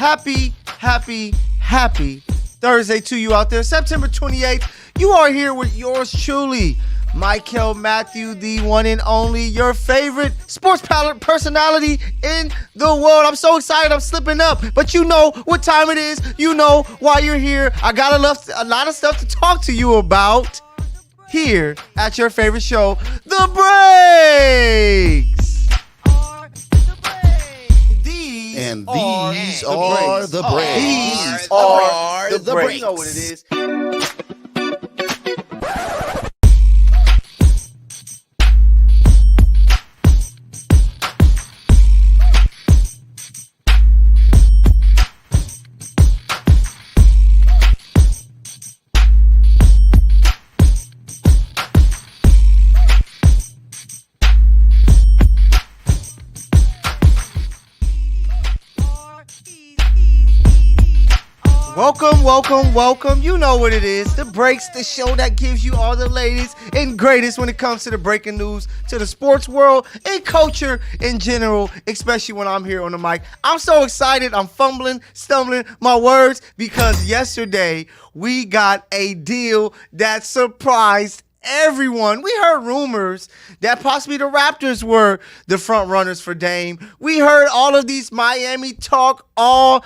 Happy Thursday to you out there. September 28th, you are here with yours truly, Michael Matthew, the one and only, your favorite sports personality in the world. I'm so excited, I'm slipping up, but you know what time it is. You know why you're here. I got a lot of stuff to talk to you about here at your favorite show, The Breaks. And these are the breaks. These are the breaks. You know what it is. Welcome. You know what it is. The Breaks, the show that gives you all the latest and greatest when it comes to the breaking news, to the sports world and culture in general, especially when I'm here on the mic. I'm so excited. I'm stumbling my words because yesterday we got a deal that surprised everyone. We heard rumors that possibly the Raptors were the front runners for Dame. We heard all of these Miami talk all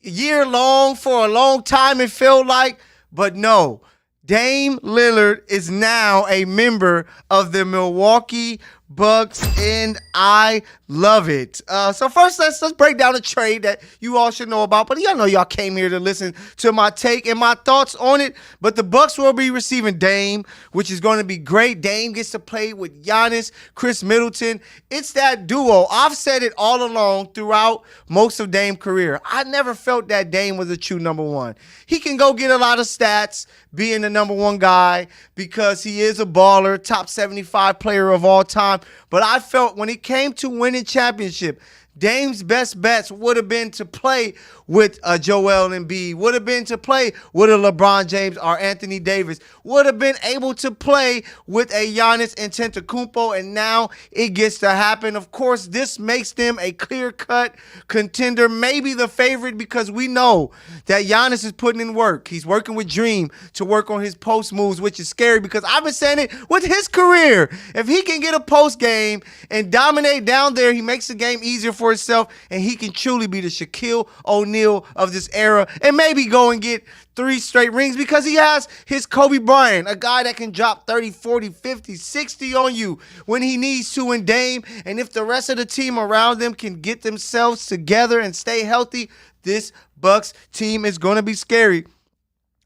year long for a long time, it felt like, but no, Dame Lillard is now a member of the Milwaukee Bucks, and I love it. So first, let's break down a trade that you all should know about. But y'all know y'all came here to listen to my take and my thoughts on it. But the Bucks will be receiving Dame, which is going to be great. Dame gets to play with Giannis, Chris Middleton. It's that duo. I've said it all along throughout most of Dame's career. I never felt that Dame was a true number one. He can go get a lot of stats being the number one guy because he is a baller, top 75 player of all time. But I felt when it came to winning championship, Dame's best bets would have been to play with Joel Embiid, would have been to play with a LeBron James or Anthony Davis, would have been able to play with a Giannis Antetokounmpo, and now it gets to happen. Of course, this makes them a clear-cut contender, maybe the favorite, because we know that Giannis is putting in work. He's working with Dream to work on his post moves, which is scary because I've been saying it with his career. If he can get a post game and dominate down there, he makes the game easier for himself, and he can truly be the Shaquille O'Neal of this era and maybe go and get 3 straight rings because he has his Kobe Bryant, a guy that can drop 30, 40, 50, 60 on you when he needs to in Dame. And if the rest of the team around them can get themselves together and stay healthy, this Bucks team is going to be scary.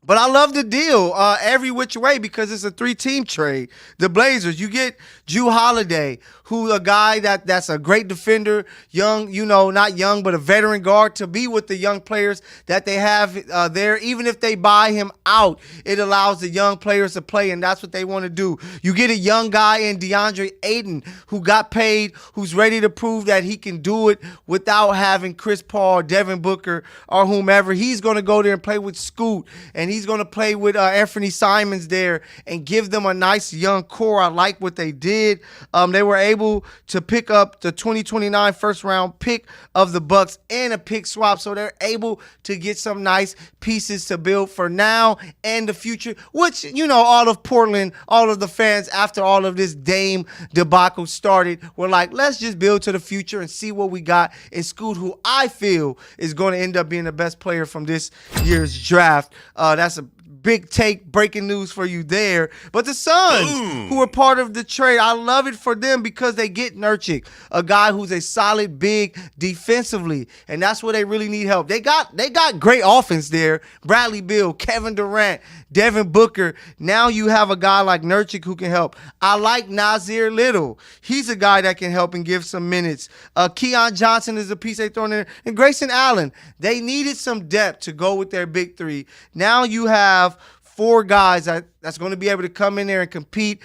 But I love the deal every which way because it's a 3-team trade. The Blazers, you get Jrue Holiday, who a guy that's a great defender, young, not young, but a veteran guard to be with the young players that they have there. Even if they buy him out, it allows the young players to play, and that's what they want to do. You get a young guy in DeAndre Ayton who got paid, who's ready to prove that he can do it without having Chris Paul, Devin Booker, or whomever. He's going to go there and play with Scoot, and he's going to play with Anthony Simons there and give them a nice young core. I like what they did. They were able to pick up the 2029 first round pick of the Bucks and a pick swap, so they're able to get some nice pieces to build for now and the future, which, all of Portland, all of the fans after all of this Dame debacle started were like, let's just build to the future and see what we got in Scoot, who I feel is going to end up being the best player from this year's draft. That's a big take, breaking news for you there. But the Suns, who are part of the trade, I love it for them because they get Nurkic, a guy who's a solid big defensively, and that's where they really need help. They got great offense there. Bradley Beal, Kevin Durant, Devin Booker. Now you have a guy like Nurkic who can help. I like Nasir Little. He's a guy that can help and give some minutes. Keon Johnson is a piece they throw in there. And Grayson Allen. They needed some depth to go with their big 3. Now you have 4 guys that that's going to be able to come in there and compete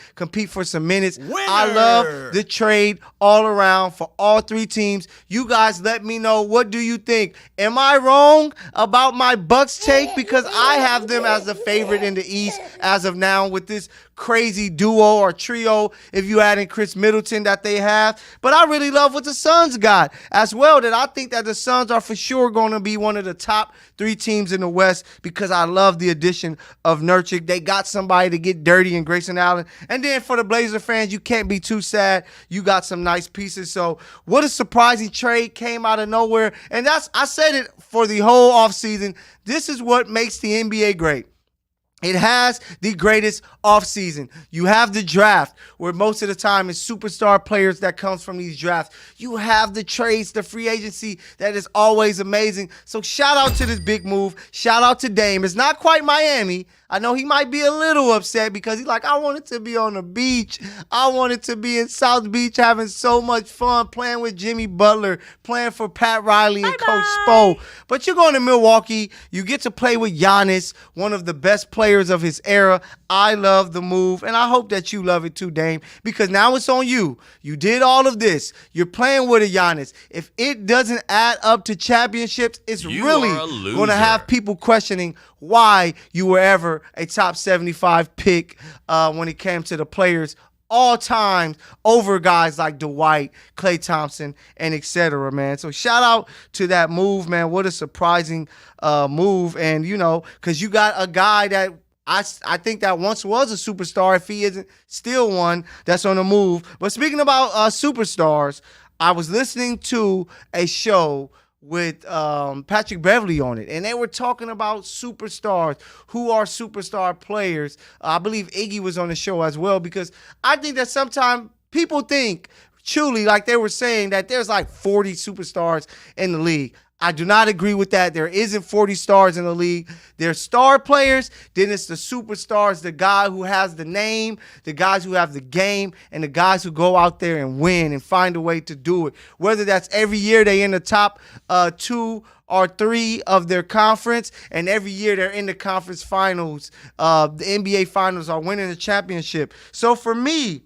for some minutes. I love the trade all around for all three teams. You guys let me know, what do you think? Am I wrong about my Bucks take? Because I have them as the favorite in the East as of now with this crazy duo or trio, if you add in Chris Middleton, that they have. But I really love what the Suns got as well, that I think that the Suns are for sure going to be one of the top three teams in the West because I love the addition of Nurkic. They got somebody to get dirty in Grayson Allen. And then for the Blazer fans, you can't be too sad. You got some nice pieces. So what a surprising trade came out of nowhere. And I said it for the whole offseason. This is what makes the NBA great. It has the greatest offseason. You have the draft, where most of the time it's superstar players that comes from these drafts. You have the trades, the free agency that is always amazing. So shout out to this big move. Shout out to Dame. It's not quite Miami. I know he might be a little upset because he's like, I wanted to be on the beach. I wanted to be in South Beach having so much fun, playing with Jimmy Butler, playing for Pat Riley and Coach Spo. But you're going to Milwaukee. You get to play with Giannis, one of the best players of his era. I love the move, and I hope that you love it too, Dame, because now it's on you. You did all of this. You're playing with a Giannis. If it doesn't add up to championships, it's really going to have people questioning why you were ever a top 75 pick when it came to the players all time over guys like Dwight, Klay Thompson, and etc., man. So shout out to that move, man. What a surprising move. And, you know, because you got a guy that I think that once was a superstar, if he isn't still one, that's on the move. But speaking about superstars, I was listening to a show with Patrick Beverly on it, and they were talking about superstars, who are superstar players. I believe Iggy was on the show as well, because I think that sometimes people think, truly, like they were saying, that there's like 40 superstars in the league. I do not agree with that. There isn't 40 stars in the league. There's star players, then it's the superstars, the guy who has the name, the guys who have the game, and the guys who go out there and win and find a way to do it. Whether that's every year they in the top 2 or 3 of their conference, and every year they're in the conference finals, the NBA finals, are winning the championship. So for me,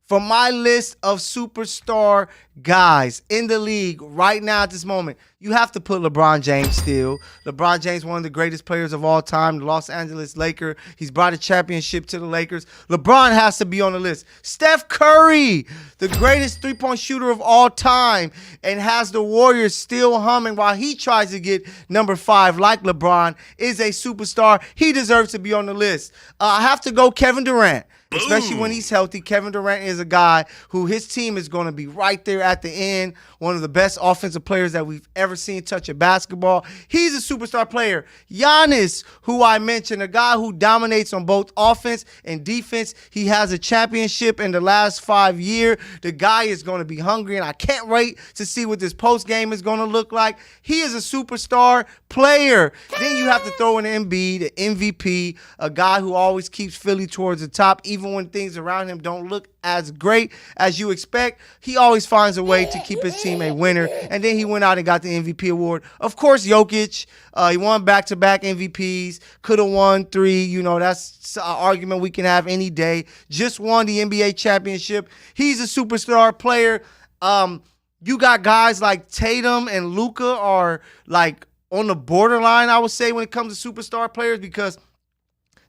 for my list of superstar guys in the league right now at this moment, you have to put LeBron James still. LeBron James, one of the greatest players of all time, the Los Angeles Laker. He's brought a championship to the Lakers. LeBron has to be on the list. Steph Curry, the greatest three-point shooter of all time, and has the Warriors still humming while he tries to get number 5 like LeBron, is a superstar. He deserves to be on the list. I have to go Kevin Durant. Especially when he's healthy. Kevin Durant is a guy who his team is going to be right there at the end. One of the best offensive players that we've ever seen touch a basketball. He's a superstar player. Giannis, who I mentioned, a guy who dominates on both offense and defense. He has a championship in the last 5 years. The guy is going to be hungry, and I can't wait to see what this post game is going to look like. He is a superstar player. Then you have to throw in Embiid, the MVP, a guy who always keeps Philly towards the top, even when things around him don't look as great as you expect. He always finds a way to keep his team a winner. And then he went out and got the MVP award. Of course, Jokic, he won back-to-back MVPs, could have won 3. You know, that's an argument we can have any day. Just won the NBA championship. He's a superstar player. You got guys like Tatum and Luka are like on the borderline, I would say, when it comes to superstar players, because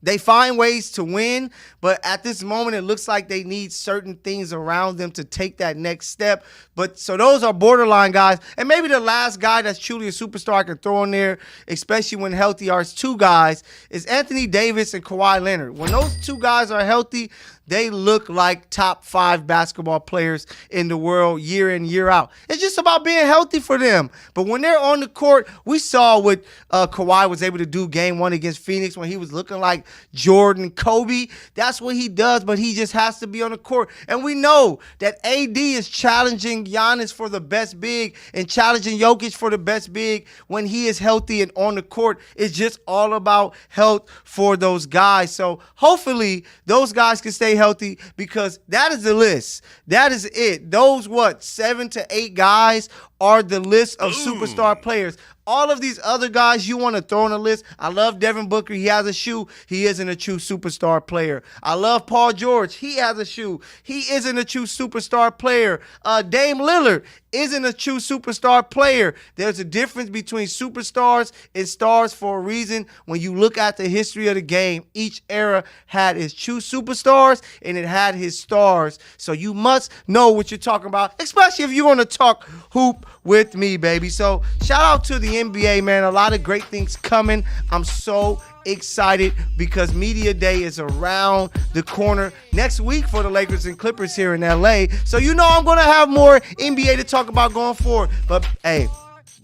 they find ways to win, but at this moment, it looks like they need certain things around them to take that next step. But so those are borderline guys. And maybe the last guy that's truly a superstar I can throw in there, especially when healthy, are 2 guys, is Anthony Davis and Kawhi Leonard. When those 2 guys are healthy, they look like top 5 basketball players in the world year in, year out. It's just about being healthy for them. But when they're on the court, we saw what Kawhi was able to do game 1 against Phoenix when he was looking like Jordan, Kobe. That's what he does, but he just has to be on the court. And we know that AD is challenging Giannis for the best big and challenging Jokic for the best big when he is healthy and on the court. It's just all about health for those guys. So hopefully those guys can stay healthy, because that is the list. That is it. Those 7 to 8 guys are the list of superstar players. all of these other guys you want to throw on the list, I love Devin Booker. He has a shoe. He isn't a true superstar player. I love Paul George. He has a shoe. He isn't a true superstar player. Dame Lillard isn't a true superstar player. There's a difference between superstars and stars for a reason. When you look at the history of the game, each era had its true superstars and it had his stars. So you must know what you're talking about, especially if you want to talk hoop with me, baby. So shout out to the NBA, man. A lot of great things coming. I'm so excited because Media Day is around the corner next week for the Lakers and Clippers here in LA. So you know I'm going to have more NBA to talk about going forward. But hey,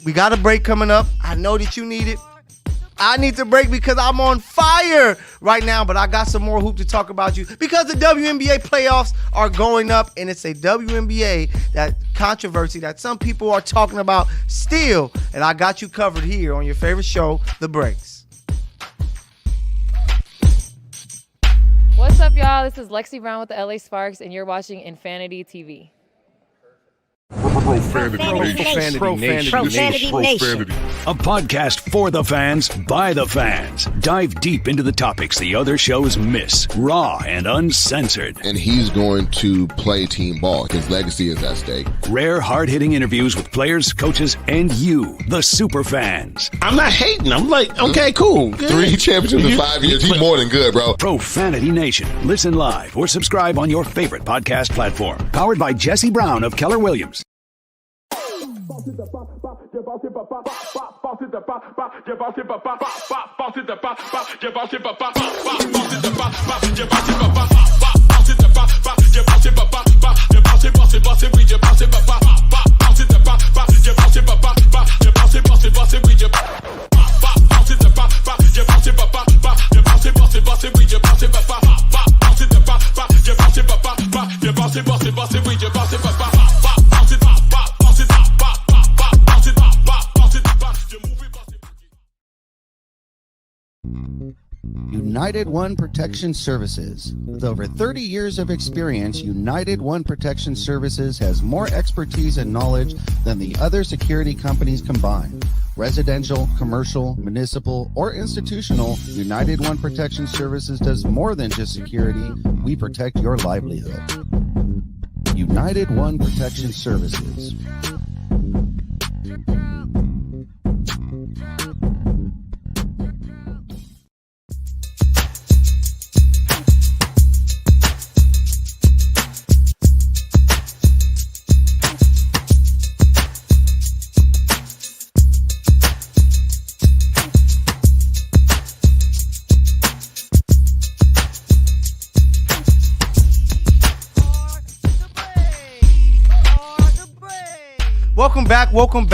we got a break coming up. I know that you need it. I need to break because I'm on fire right now, but I got some more hoop to talk about you because the WNBA playoffs are going up, and it's a WNBA that controversy that some people are talking about still, and I got you covered here on your favorite show, The Breaks. What's up, y'all? This is Lexi Brown with the LA Sparks, and you're watching Infanity TV. Profanity Nation. A podcast for the fans, by the fans. Dive deep into the topics the other shows miss. Raw and uncensored. And he's going to play team ball. His legacy is at stake. Rare, hard-hitting interviews with players, coaches, and you, the super fans. I'm not hating. I'm like, okay, cool. Good. 3 championships in 5 years. He's more than good, bro. Profanity Nation. Listen live or subscribe on your favorite podcast platform. Powered by Jesse Brown of Keller Williams. United One Protection Services. With over 30 years of experience, United One Protection Services has more expertise and knowledge than the other security companies combined. Residential, commercial, municipal, or institutional, United One Protection Services does more than just security. We protect your livelihood. United One Protection Services. Welcome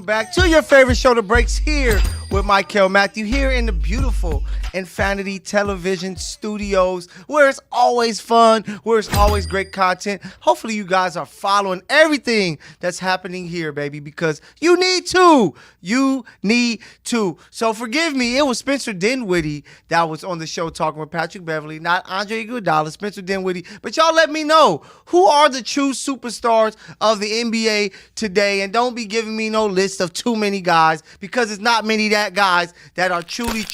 back to your favorite show, The Breaks, here with Michael Matthew, here in the beautiful Infanity Television Studios, where it's always fun, where it's always great content. Hopefully you guys are following everything that's happening here, baby, because you need to. You need to. So forgive me, it was Spencer Dinwiddie that was on the show talking with Patrick Beverly, not Andre Iguodala, Spencer Dinwiddie. But y'all let me know, who are the true superstars of the NBA today? And don't be giving me no list of too many guys, because it's not many guys that are truly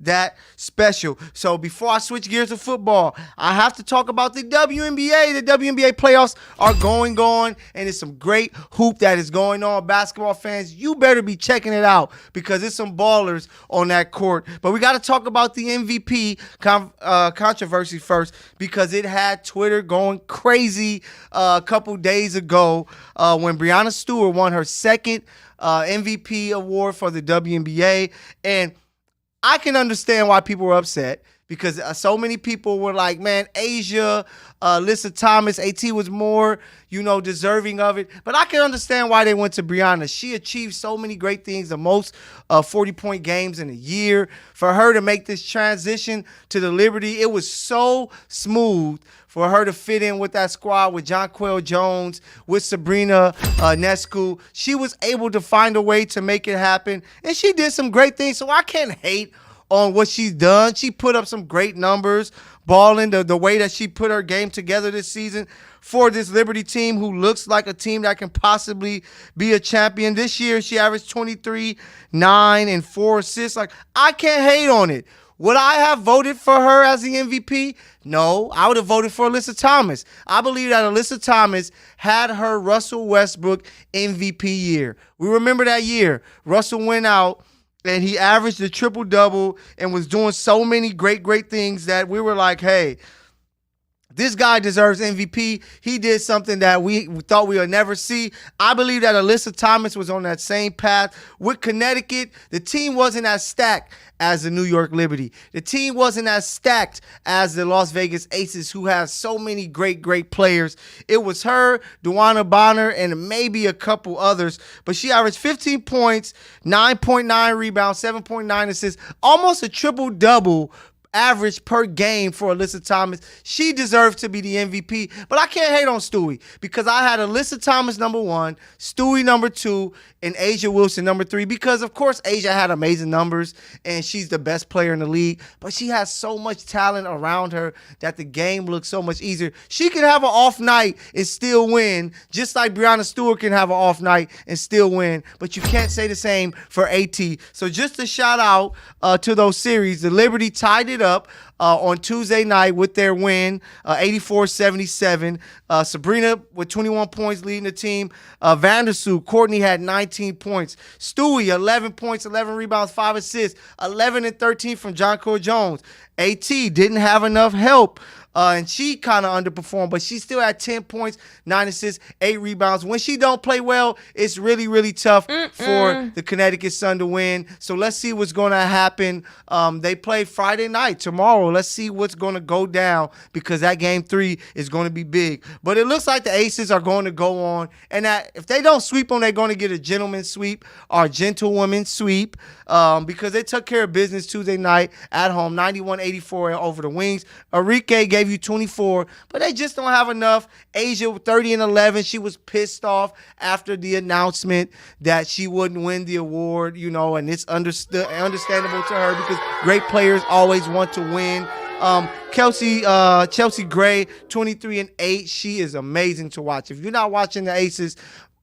that special. So before I switch gears to football, I have to talk about the WNBA. The WNBA playoffs are going on, and it's some great hoop that is going on. Basketball fans, you better be checking it out because it's some ballers on that court. But we got to talk about the MVP controversy first, because it had Twitter going crazy a couple days ago when Breanna Stewart won her second MVP award for the WNBA. And I can understand why people were upset, because so many people were like, man, Asia, Alyssa Thomas, AT was more, deserving of it. But I can understand why they went to Breanna. She achieved so many great things, the most 40-point games in a year. For her to make this transition to the Liberty, it was so smooth for her to fit in with that squad with Jonquel Jones, with Sabrina Nescu. She was able to find a way to make it happen, and she did some great things. So I can't hate on what she's done. She put up some great numbers, balling the way that she put her game together this season for this Liberty team, who looks like a team that can possibly be a champion. This year, she averaged 23, 9, and 4 assists. Like, I can't hate on it. Would I have voted for her as the MVP? No, I would have voted for Alyssa Thomas. I believe that Alyssa Thomas had her Russell Westbrook MVP year. We remember that year. Russell went out and he averaged a triple-double and was doing so many great things that we were like, hey, this guy deserves MVP. He did something that we thought we would never see. I believe that Alyssa Thomas was on that same path with Connecticut. The team wasn't as stacked as the New York Liberty. The team wasn't as stacked as the Las Vegas Aces, who have so many great players. It was her, Dewana Bonner, and maybe a couple others. But she averaged 15 points, 9.9 rebounds, 7.9 assists, almost a triple-double average per game for Alyssa Thomas. She deserves to be the MVP, but I can't hate on Stewie because I had Alyssa Thomas number 1, Stewie number 2, and Asia Wilson number 3 because, of course, Asia had amazing numbers and she's the best player in the league, but she has so much talent around her that the game looks so much easier. She can have an off night and still win, just like Breanna Stewart can have an off night and still win, but you can't say the same for AT. So just a shout out to those series. The Liberty tied it up on Tuesday night with their win, 84-77. Sabrina with 21 points leading the team. Vandersloot, Courtney had 19 points. Stewie, 11 points, 11 rebounds, 5 assists, 11 and 13 from Jonquil Jones. AT didn't have enough help. And she kind of underperformed, but she still had 10 points, 9 assists, 8 rebounds. When she don't play well, it's really tough for the Connecticut Sun to win. So let's see what's going to happen. They play Friday night, tomorrow. Let's see what's going to go down because that game 3 is going to be big. But it looks like the Aces are going to go on. And that if they don't sweep them, they're going to get a gentleman's sweep or a gentlewoman sweep because they took care of business Tuesday night at home, 91-84 over the Wings. Enrique gave you 24, but they just don't have enough. Asia 30 and 11. She was pissed off after the announcement that she wouldn't win the award, and it's understandable to her because great players always want to win. Chelsea Gray, 23 and 8. She is amazing to watch. If you're not watching the Aces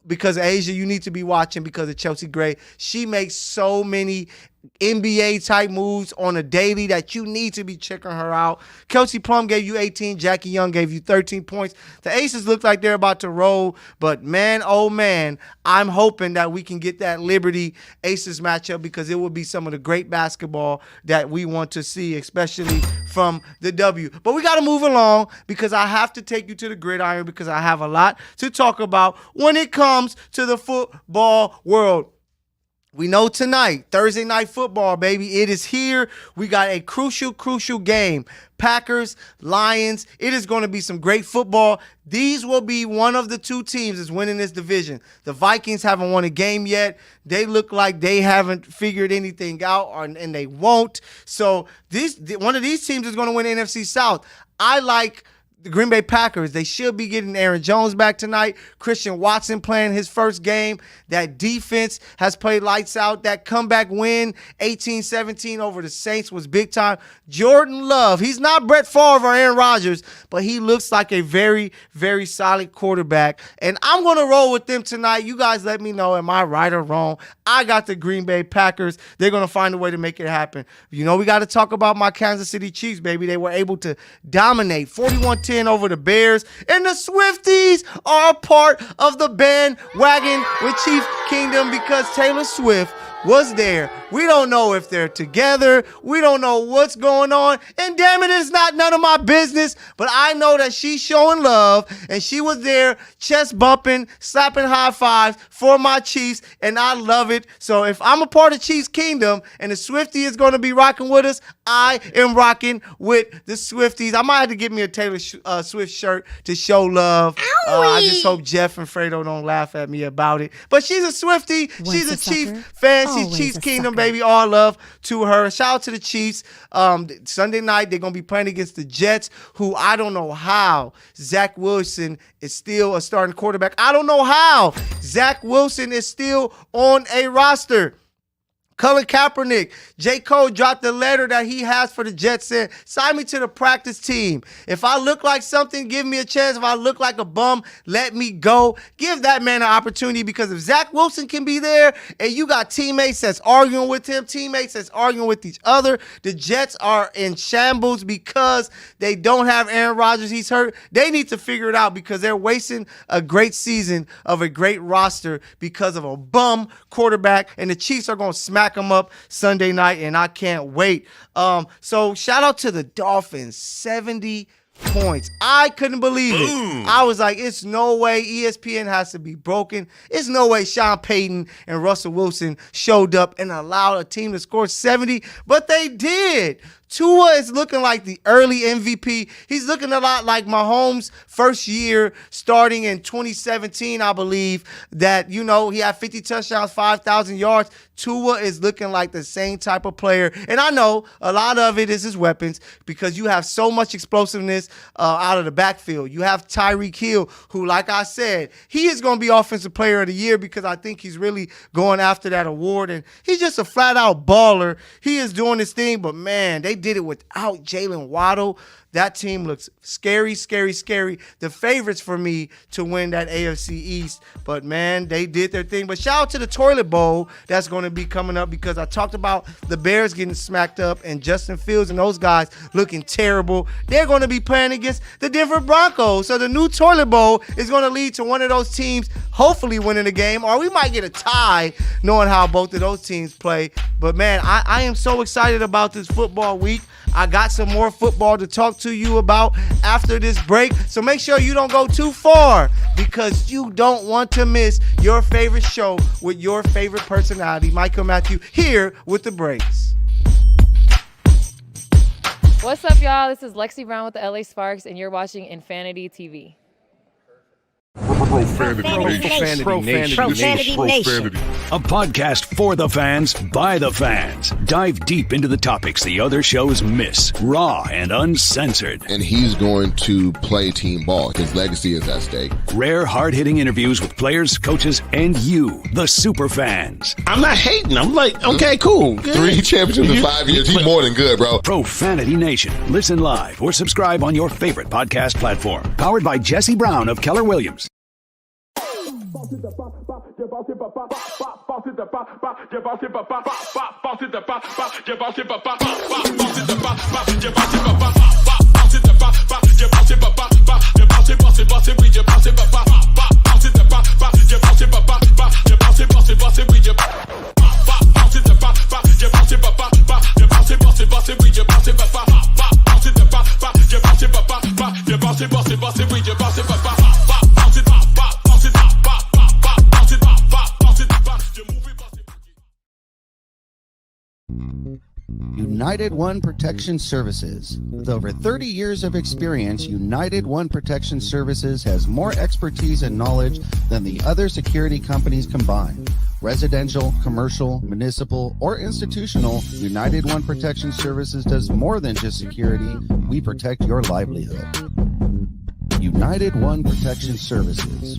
because of Asia, you need to be watching because of Chelsea Gray. She makes so many NBA type moves on a daily that you need to be checking her out. Kelsey Plum gave you 18. Jackie Young gave you 13 points. The Aces look like they're about to roll, but man, oh man, I'm hoping that we can get that Liberty Aces matchup because it will be some of the great basketball that we want to see, especially from the W. But we got to move along because I have to take you to the gridiron because I have a lot to talk about when it comes to the football world. We know tonight, Thursday night football, baby, it is here. We got a crucial game. Packers, Lions. It is going to be some great football. These will be one of the 2 teams that's winning this division. The Vikings haven't won a game yet. They look like they haven't figured anything out, and they won't. So one of these teams is going to win the NFC South. I like the Green Bay Packers. They should be getting Aaron Jones back tonight. Christian Watson playing his first game. That defense has played lights out. That comeback win, 18-17 over the Saints, was big time. Jordan Love, he's not Brett Favre or Aaron Rodgers, but he looks like a very solid quarterback. And I'm going to roll with them tonight. You guys let me know, am I right or wrong? I got the Green Bay Packers. They're going to find a way to make it happen. We got to talk about my Kansas City Chiefs, baby. They were able to dominate 41-10 over the Bears. And the Swifties are a part of the bandwagon with Chief Kingdom because Taylor Swift was there. We don't know if they're together. We don't know what's going on. And damn it, it's not none of my business. But I know that she's showing love and she was there chest bumping, slapping high fives for my Chiefs. And I love it. So if I'm a part of Chiefs Kingdom and the Swiftie is going to be rocking with us, I am rocking with the Swifties. I might have to get me a Taylor Swift shirt to show love. I just hope Jeff and Fredo don't laugh at me about it. But she's a Swiftie. She's a Chiefs fan. She's Chiefs Kingdom, baby. All love to her. Shout out to the Chiefs. Sunday night, they're going to be playing against the Jets, who I don't know how Zach Wilson is still a starting quarterback. I don't know how Zach Wilson is still on a roster. Colin Kaepernick, J. Cole dropped the letter that he has for the Jets saying, sign me to the practice team. If I look like something, give me a chance. If I look like a bum, let me go. Give that man an opportunity, because if Zach Wilson can be there and you got teammates that's arguing with him, teammates that's arguing with each other, the Jets are in shambles because they don't have Aaron Rodgers. He's hurt. They need to figure it out, because they're wasting a great season of a great roster because of a bum quarterback, and the Chiefs are going to smack them up Sunday night, and I can't wait. So shout out to the Dolphins, 70 points. I couldn't believe it. I was like, it's no way. ESPN has to be broken. It's no way Sean Payton and Russell Wilson showed up and allowed a team to score 70, but they did. Tua is looking like the early MVP. He's looking a lot like Mahomes' first year starting in 2017, I believe, that, he had 50 touchdowns, 5,000 yards. Tua is looking like the same type of player. And I know a lot of it is his weapons, because you have so much explosiveness out of the backfield. You have Tyreek Hill, who, like I said, he is going to be Offensive Player of the Year, because I think he's really going after that award. And he's just a flat-out baller. He is doing his thing, but, man, they did it without Jalen Waddle. That team looks scary, scary, scary. The favorites for me to win that AFC East. But, man, they did their thing. But shout out to the Toilet Bowl that's going to be coming up, because I talked about the Bears getting smacked up and Justin Fields and those guys looking terrible. They're going to be playing against the Denver Broncos. So the new Toilet Bowl is going to lead to one of those teams hopefully winning the game, or we might get a tie knowing how both of those teams play. But, man, I am so excited about this football week. I got some more football to talk to you about after this break. So make sure you don't go too far, because you don't want to miss your favorite show with your favorite personality, Michael Matthew, here with the breaks. What's up, y'all? This is Lexi Brown with the LA Sparks, and you're watching Infanity TV. Profanity Nation. A podcast for the fans, by the fans. Dive deep into the topics the other shows miss, raw and uncensored. And he's going to play team ball. His legacy is at stake. Rare, hard-hitting interviews with players, coaches, and you, the super fans. I'm not hating. I'm like, okay, cool. Good. 3 championships in 5 years. He's more than good, bro. Profanity Nation. Listen live or subscribe on your favorite podcast platform. Powered by Jesse Brown of Keller Williams. United One Protection Services. With over 30 years of experience, United One Protection Services has more expertise and knowledge than the other security companies combined. Residential, commercial, municipal, or institutional, United One Protection Services does more than just security. We protect your livelihood. United One Protection Services.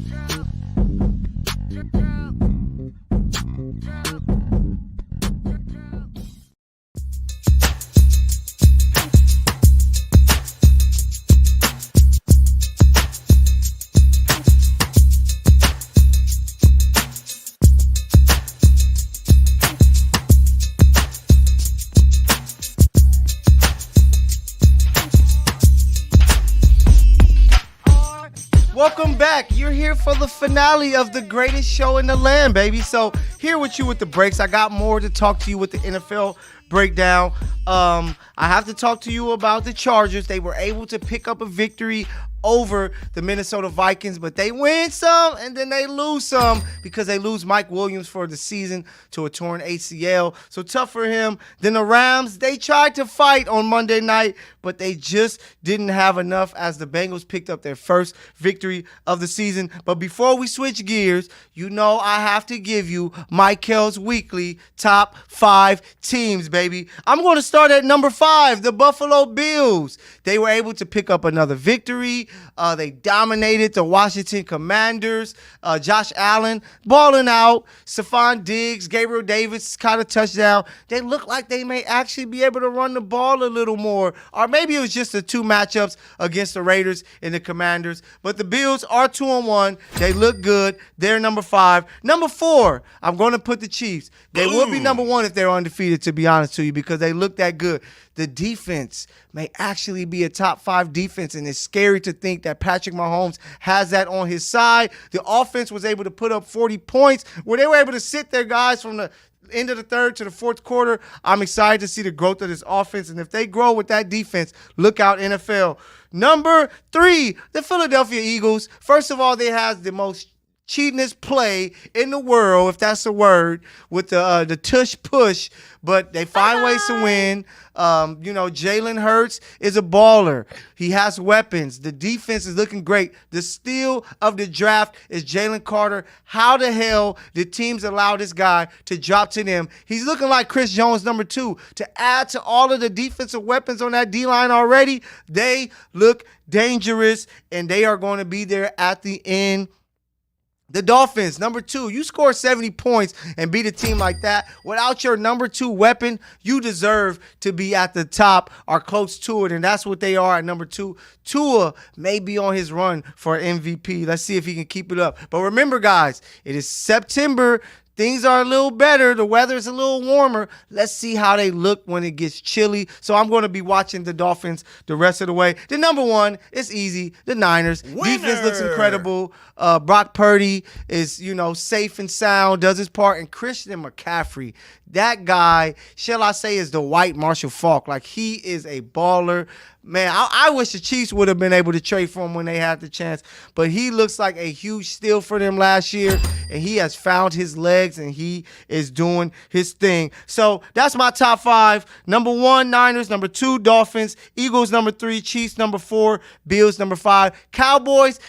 Welcome back. You're here for the finale of the greatest show in the land, baby. So here with you with the breaks. I got more to talk to you with the NFL breakdown. I have to talk to you about the Chargers. They were able to pick up a victory over the Minnesota Vikings, but they win some and then they lose some because they lose Mike Williams for the season to a torn ACL. So tough for him. Then the Rams, they tried to fight on Monday night, but they just didn't have enough as the Bengals picked up their first victory of the season. But before we switch gears, you know I have to give you Michael's weekly top 5 teams, baby. baby. I'm going to start at number 5, the Buffalo Bills. They were able to pick up another victory. They dominated the Washington Commanders. Josh Allen balling out. Stephon Diggs, Gabriel Davis kind of touchdown. They look like they may actually be able to run the ball a little more. Or maybe it was just the 2 matchups against the Raiders and the Commanders. But the Bills are 2-1. They look good. They're number 5. Number 4, I'm going to put the Chiefs. They would be number 1 if they're undefeated, to be honest to you, because they look that good. The defense may actually be a top 5 defense, and it's scary to think that Patrick Mahomes has that on his side. The offense was able to put up 40 points where they were able to sit their guys from the end of the third to the fourth quarter. I'm excited to see the growth of this offense, and if they grow with that defense, look out, NFL. Number 3, the Philadelphia Eagles. First of all, they have the most cheatingest play in the world, if that's a word, with the tush push, but they find ways to win. Jalen Hurts is a baller. He has weapons. The defense is looking great. The steal of the draft is Jalen Carter. How the hell did teams allow this guy to drop to them? He's looking like Chris Jones, number 2. To add to all of the defensive weapons on that D-line already, they look dangerous, and they are going to be there at the end. The Dolphins, number 2, you score 70 points and beat a team like that. Without your number 2 weapon, you deserve to be at the top or close to it, and that's what they are at number 2. Tua may be on his run for MVP. Let's see if he can keep it up. But remember, guys, it is September. Things are a little better. The weather is a little warmer. Let's see how they look when it gets chilly. So I'm going to be watching the Dolphins the rest of the way. The number 1, it's easy. The Niners. Winner. Defense looks incredible. Brock Purdy is, safe and sound, does his part. And Christian McCaffrey, that guy, shall I say, is the white Marshall Faulk. Like, he is a baller. Man, I wish the Chiefs would have been able to trade for him when they had the chance, but he looks like a huge steal for them last year, and he has found his legs, and he is doing his thing. So that's my top 5. Number 1, Niners. Number 2, Dolphins. Eagles, number 3. Chiefs, number 4. Bills, number 5. Cowboys,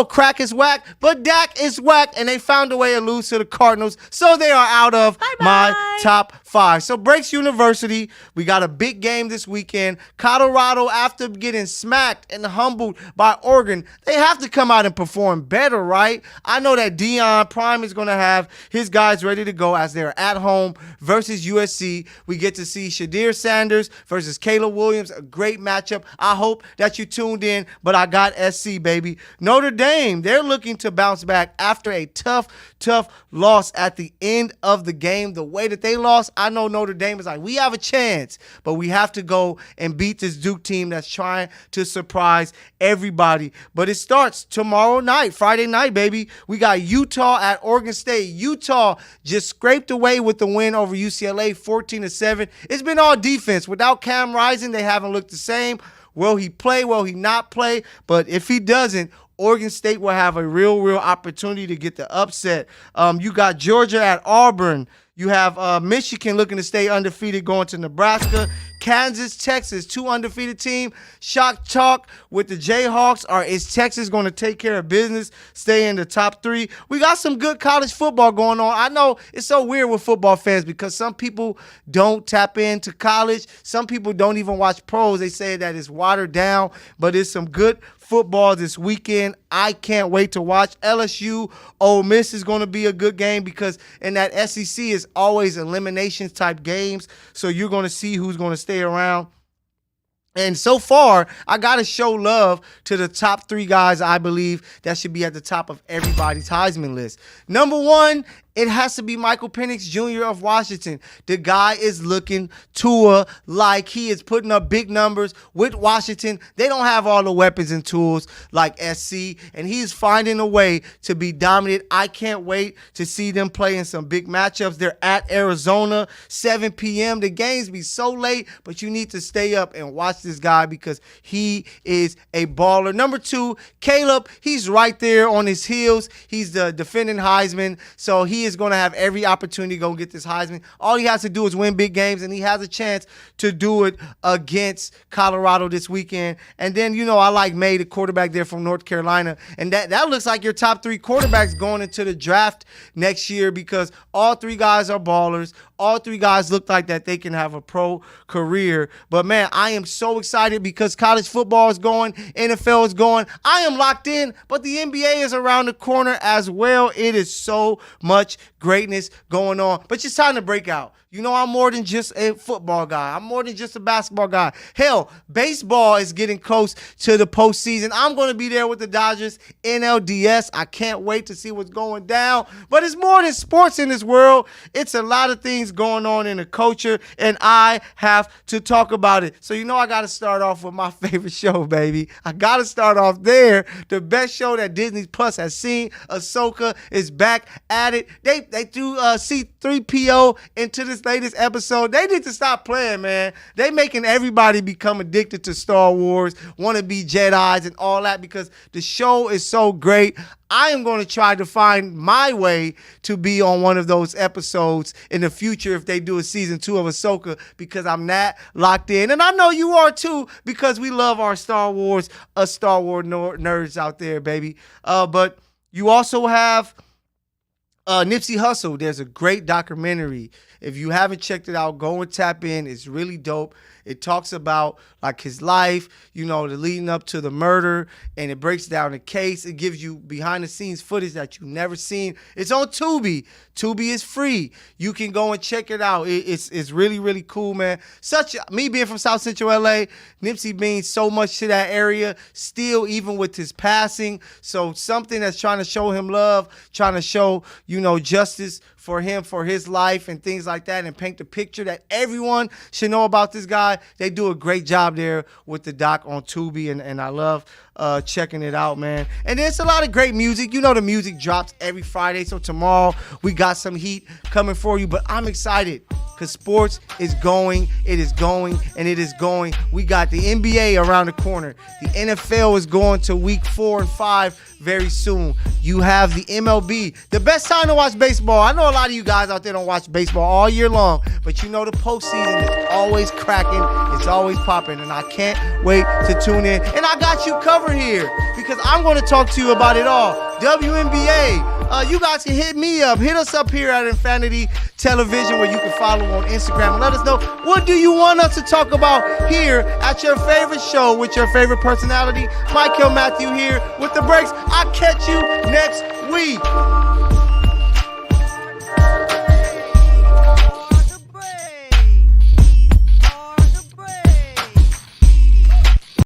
crack is whack, but Dak is whack, and they found a way to lose to the Cardinals, so they are out of my top 5. So Breaks University, we got a big game this weekend. Colorado, after getting smacked and humbled by Oregon, they have to come out and perform better, right? I know that Deion Prime is going to have his guys ready to go as they're at home versus USC. We get to see Shadir Sanders versus Caleb Williams, a great matchup. I hope that you tuned in, but I got SC, baby. Notre Dame, they're looking to bounce back after a tough loss at the end of the game. The way that they lost, I know Notre Dame is like, we have a chance, but we have to go and beat this Duke team that's trying to surprise everybody. But it starts tomorrow night, Friday night, baby. We got Utah at Oregon State. Utah just scraped away with the win over UCLA, 14-7. It's been all defense. Without Cam Rising, they haven't looked the same. Will he play? Will he not play? But if he doesn't, Oregon State will have a real opportunity to get the upset. You got Georgia at Auburn. You have Michigan looking to stay undefeated going to Nebraska. Kansas, Texas, 2 undefeated team. Shock talk with the Jayhawks. Or is Texas going to take care of business, stay in the top 3? We got some good college football going on. I know it's so weird with football fans because some people don't tap into college. Some people don't even watch pros. They say that it's watered down, but it's some good football this weekend. I can't wait to watch. LSU, Ole Miss is going to be a good game because in that SEC is always eliminations type games. So you're going to see who's going to stay around. And so far, I got to show love to the top 3 guys I believe that should be at the top of everybody's Heisman list. Number 1, it has to be Michael Penix Jr. of Washington. The guy is looking Tua like he is putting up big numbers with Washington. They don't have all the weapons and tools like SC, and he's finding a way to be dominant. I can't wait to see them play in some big matchups. They're at Arizona, 7 p.m. The games be so late, but you need to stay up and watch this guy because he is a baller. Number 2, Caleb, he's right there on his heels. He's the defending Heisman, so he is going to have every opportunity to go get this Heisman. All he has to do is win big games, and he has a chance to do it against Colorado this weekend. And then, I like May, the quarterback there from North Carolina. And that looks like your top 3 quarterbacks going into the draft next year because all 3 guys are ballers. All 3 guys look like that they can have a pro career. But, man, I am so excited because college football is going, NFL is going. I am locked in, but the NBA is around the corner as well. It is so much greatness going on. But it's time to break out. I'm more than just a football guy. I'm more than just a basketball guy. Hell, baseball is getting close to the postseason. I'm going to be there with the Dodgers, NLDS. I can't wait to see what's going down. But it's more than sports in this world. It's a lot of things going on in the culture, and I have to talk about it. So, I got to start off with my favorite show, baby. I got to start off there. The best show that Disney Plus has seen. Ahsoka is back at it. They threw C-3PO into this latest episode. They need to stop playing, man. They making everybody become addicted to Star Wars, want to be Jedis and all that because the show is so great. I am going to try to find my way to be on one of those episodes in the future if they do a season 2 of Ahsoka because I'm that locked in. And I know you are too because we love our Star Wars nerds out there, baby. But you also have Nipsey Hussle. There's a great documentary. If you haven't checked it out, go and tap in. It's really dope. It talks about like his life, the leading up to the murder, and it breaks down the case. It gives you behind the scenes footage that you've never seen. It's on Tubi. Tubi is free. You can go and check it out. It's really, really cool, man. Me being from South Central LA, Nipsey means so much to that area, still even with his passing. So something that's trying to show him love, trying to show, justice for him, for his life and things like that, and paint the picture that everyone should know about this guy. They do a great job there with the doc on Tubi, and I love checking it out, man. And there's a lot of great music. The music drops every Friday, so tomorrow we got some heat coming for you, but I'm excited because sports is going, it is going, and it is going. We got the NBA around the corner. The NFL is going to week 4 and 5 very soon. You have the MLB, the best time to watch baseball. I know a lot of you guys out there don't watch baseball all year long, but the postseason is always cracking, it's always popping, and I can't wait to tune in. And I got you covered here because I'm going to talk to you about it all. WNBA, you guys can hit me up. Hit us up here at Infanity Television where you can follow on Instagram and let us know what do you want us to talk about here at your favorite show with your favorite personality. Michael Matthew here with the breaks. I'll catch you next week.